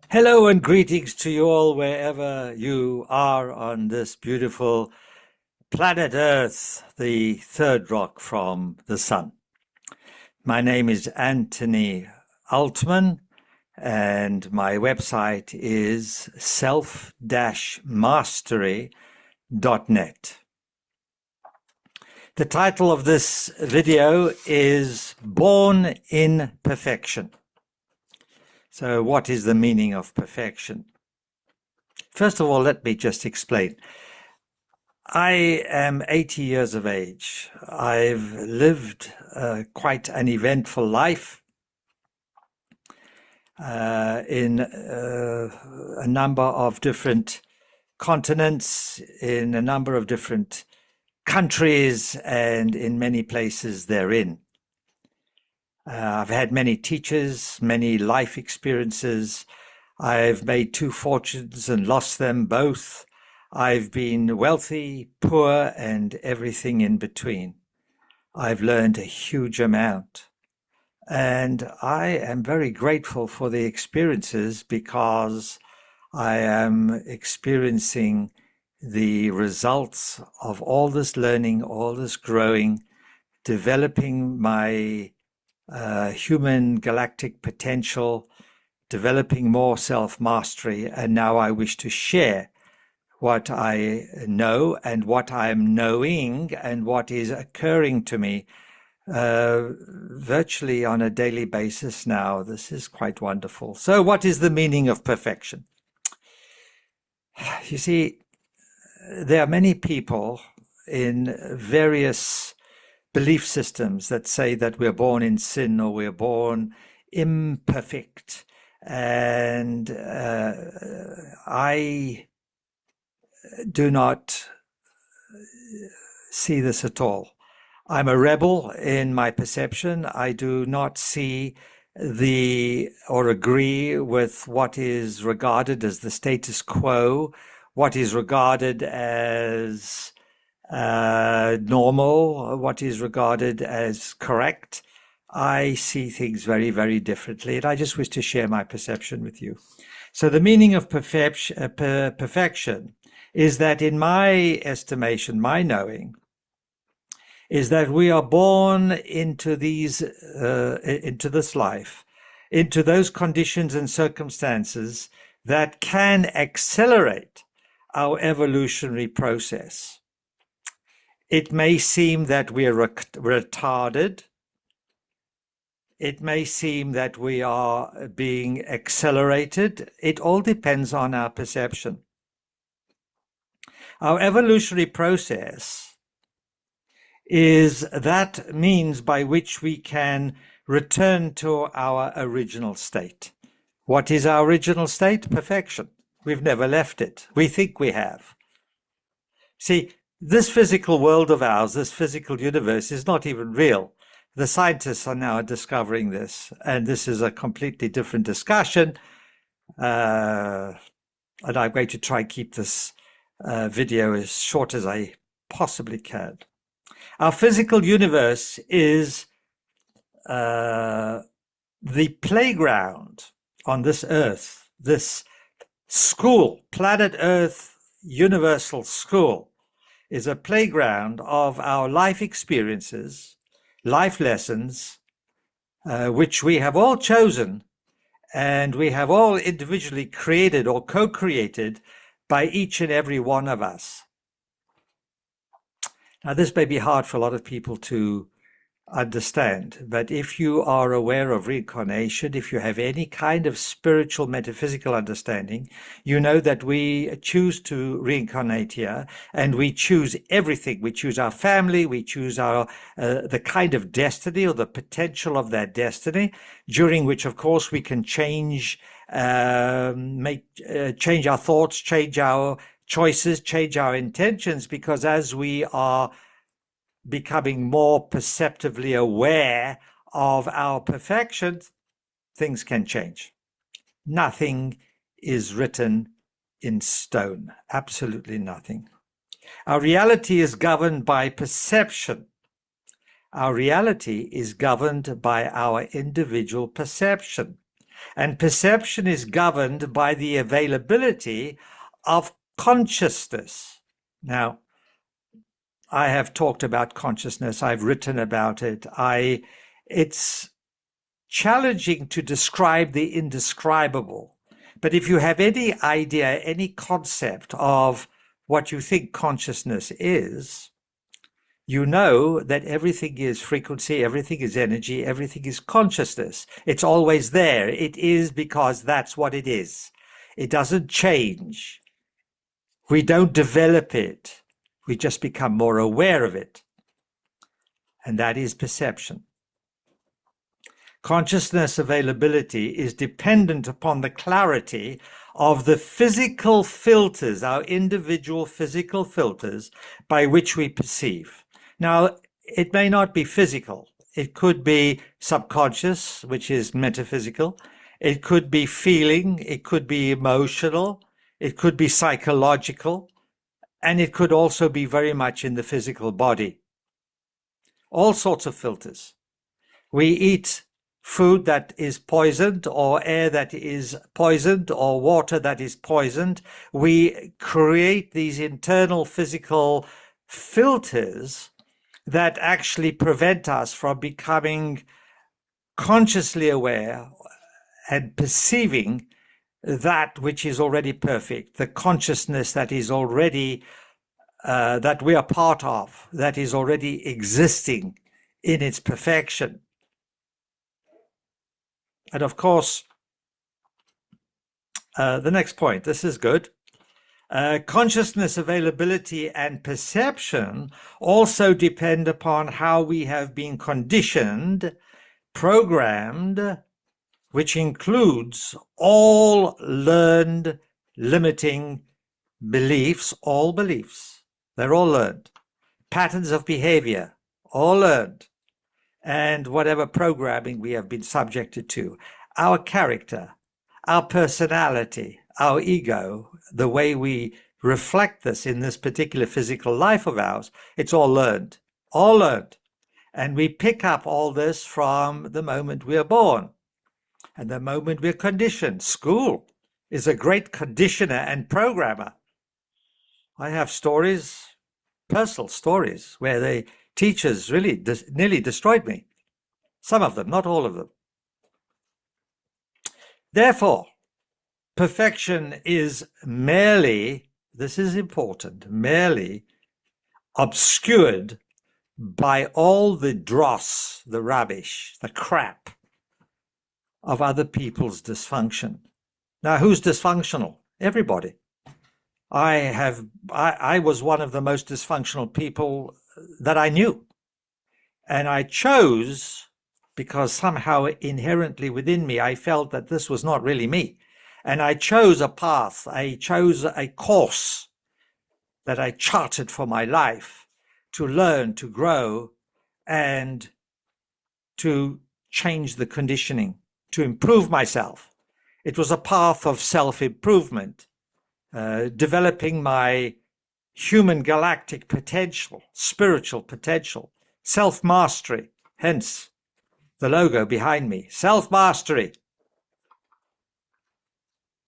Hello and greetings to you all wherever you are on this beautiful planet Earth, the third rock from the sun. My name is Anthony Altman and my website is self-mastery.net. The title of this video is Born in Perfection. So what is the meaning of perfection? First of all, let me just explain. I am 80 years of age. I've lived quite an eventful life in a number of different continents, in a number of different countries, and in many places therein. I've had many teachers, many life experiences. I've made two fortunes and lost them both. I've been wealthy, poor, and everything in between. I've learned a huge amount. And I am very grateful for the experiences because I am experiencing the results of all this learning, all this growing, developing my human galactic potential, developing more self-mastery, and now I wish to share what I know and what I'm knowing and what is occurring to me virtually on a daily basis now. This is quite wonderful. So what is the meaning of perfection? You see, there are many people in various belief systems that say that we're born in sin or we're born imperfect. And I do not see this at all. I'm a rebel in my perception. I do not see or agree with what is regarded as the status quo, what is regarded as normal, what is regarded as correct. I see things very, very differently, and I just wish to share my perception with you. So the meaning of perfection is that, in my estimation, my knowing, is that we are born into this life, into those conditions and circumstances that can accelerate our evolutionary process. It may seem that we are retarded. It may seem that we are being accelerated. It all depends on our perception. Our evolutionary process is that means by which we can return to our original state. What is our original state? Perfection. We've never left it. We think we have. See, this physical world of ours, this physical universe, is not even real. The scientists are now discovering this, and this is a completely different discussion. And I'm going to try and keep this video as short as I possibly can. Our physical universe is the playground on this earth, this school, planet Earth universal school, is a playground of our life experiences, life lessons, which we have all chosen and we have all individually created or co-created by each and every one of us. Now, this may be hard for a lot of people to understand, but if you are aware of reincarnation, if you have any kind of spiritual metaphysical understanding, you know that we choose to reincarnate here, and we choose everything. We choose our family, we choose our the kind of destiny or the potential of that destiny, during which, of course, we can change change our thoughts, change our choices, change our intentions, because as we are becoming more perceptively aware of our perfection, things can change. Nothing is written in stone, absolutely nothing. Our reality is governed by perception. Our reality is governed by our individual perception. And perception is governed by the availability of consciousness. Now, I have talked about consciousness. I've written about it. It's challenging to describe the indescribable. But if you have any idea, any concept of what you think consciousness is, you know that everything is frequency, everything is energy, everything is consciousness. It's always there. It is because that's what it is. It doesn't change. We don't develop it. We just become more aware of it. And that is perception. Consciousness availability is dependent upon the clarity of the physical filters, our individual physical filters by which we perceive. Now, it may not be physical. It could be subconscious, which is metaphysical. It could be feeling. It could be emotional. It could be psychological. And it could also be very much in the physical body. All sorts of filters. We eat food that is poisoned, or air that is poisoned, or water that is poisoned. We create these internal physical filters that actually prevent us from becoming consciously aware and perceiving that which is already perfect, the consciousness that is already, that we are part of, that is already existing in its perfection. And of course, the next point, this is good. Consciousness availability and perception also depend upon how we have been conditioned, programmed, which includes all learned limiting beliefs, all beliefs. They're all learned. Patterns of behavior, all learned. And whatever programming we have been subjected to. Our character, our personality, our ego, the way we reflect this in this particular physical life of ours, it's all learned, all learned. And we pick up all this from the moment we are born and the moment we're conditioned. School is a great conditioner and programmer. I have stories, personal stories, where the teachers really nearly destroyed me. Some of them, not all of them. Therefore, perfection is merely, this is important, merely obscured by all the dross, the rubbish, the crap of other people's dysfunction. Now, who's dysfunctional? Everybody. I was one of the most dysfunctional people that I knew. And I chose, because somehow inherently within me, I felt that this was not really me. And I chose a path, I chose a course that I charted for my life to learn, to grow, and to change the conditioning, to improve myself. It was a path of self-improvement, developing my human galactic potential, spiritual potential, self-mastery, hence the logo behind me, self-mastery.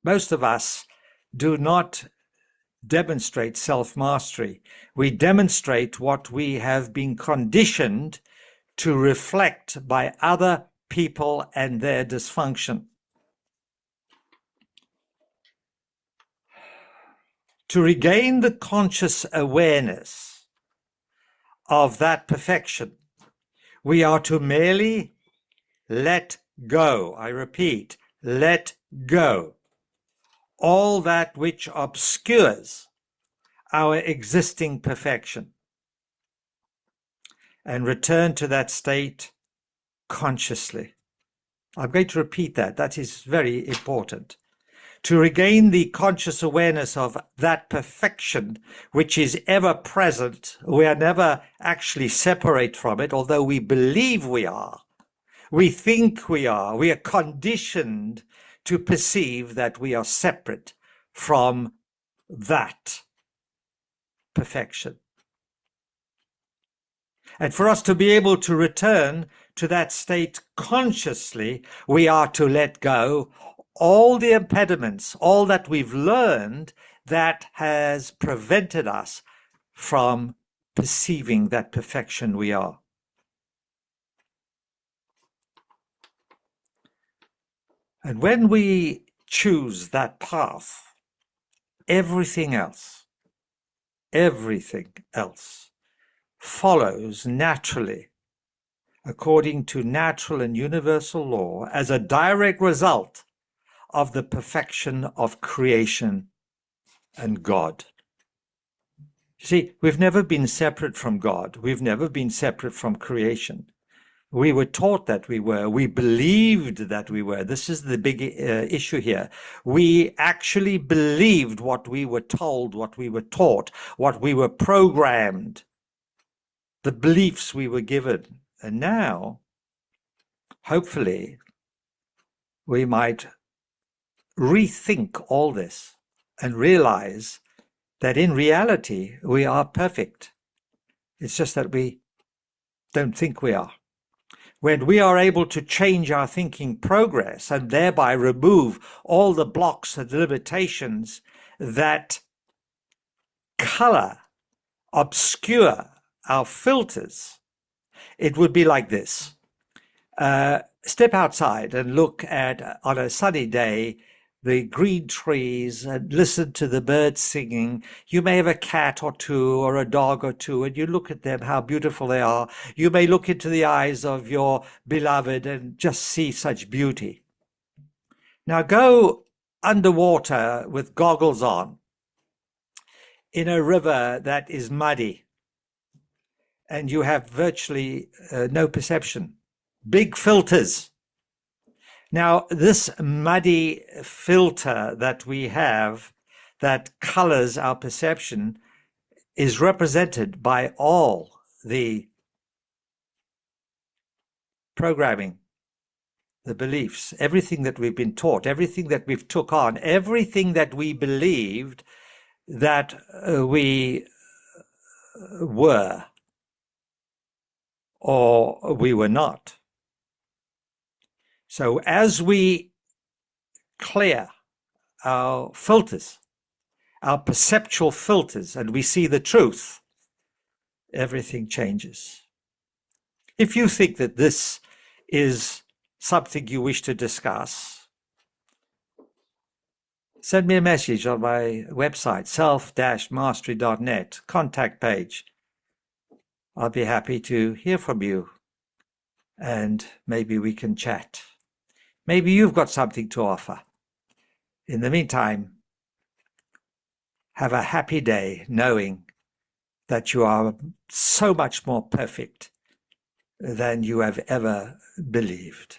Most of us do not demonstrate self-mastery. We demonstrate what we have been conditioned to reflect by other people and their dysfunction. To regain the conscious awareness of that perfection, we are to merely let go. I repeat, let go. All that which obscures our existing perfection, and return to that state consciously. I'm going to repeat that. That is very important. To regain the conscious awareness of that perfection, which is ever present. We are never actually separate from it, although we believe we are. We think we are. We are conditioned to perceive that we are separate from that perfection. And for us to be able to return to that state consciously, we are to let go all the impediments, all that we've learned that has prevented us from perceiving that perfection we are. And when we choose that path, everything else follows naturally, according to natural and universal law, as a direct result of the perfection of creation and God. See, we've never been separate from God. We've never been separate from creation. We were taught that we were. We believed that we were. This is the big issue here. We actually believed what we were told, what we were taught, what we were programmed, the beliefs we were given. And now, hopefully, we might rethink all this and realize that in reality, we are perfect. It's just that we don't think we are. When we are able to change our thinking progress and thereby remove all the blocks and limitations that color, obscure our filters, it would be like this. Step outside and look at, on a sunny day, the green trees and listen to the birds singing. You may have a cat or two or a dog or two, and you look at them, how beautiful they are. You may look into the eyes of your beloved and just see such beauty. Now go underwater with goggles on in a river that is muddy, and you have virtually no perception. Big filters. Now, this muddy filter that we have that colors our perception is represented by all the programming, the beliefs, everything that we've been taught, everything that we've took on, everything that we believed that we were or we were not. So as we clear our filters, our perceptual filters, and we see the truth, everything changes. If you think that this is something you wish to discuss, send me a message on my website, self-mastery.net, contact page. I'll be happy to hear from you, and maybe we can chat. Maybe you've got something to offer. In the meantime, have a happy day knowing that you are so much more perfect than you have ever believed.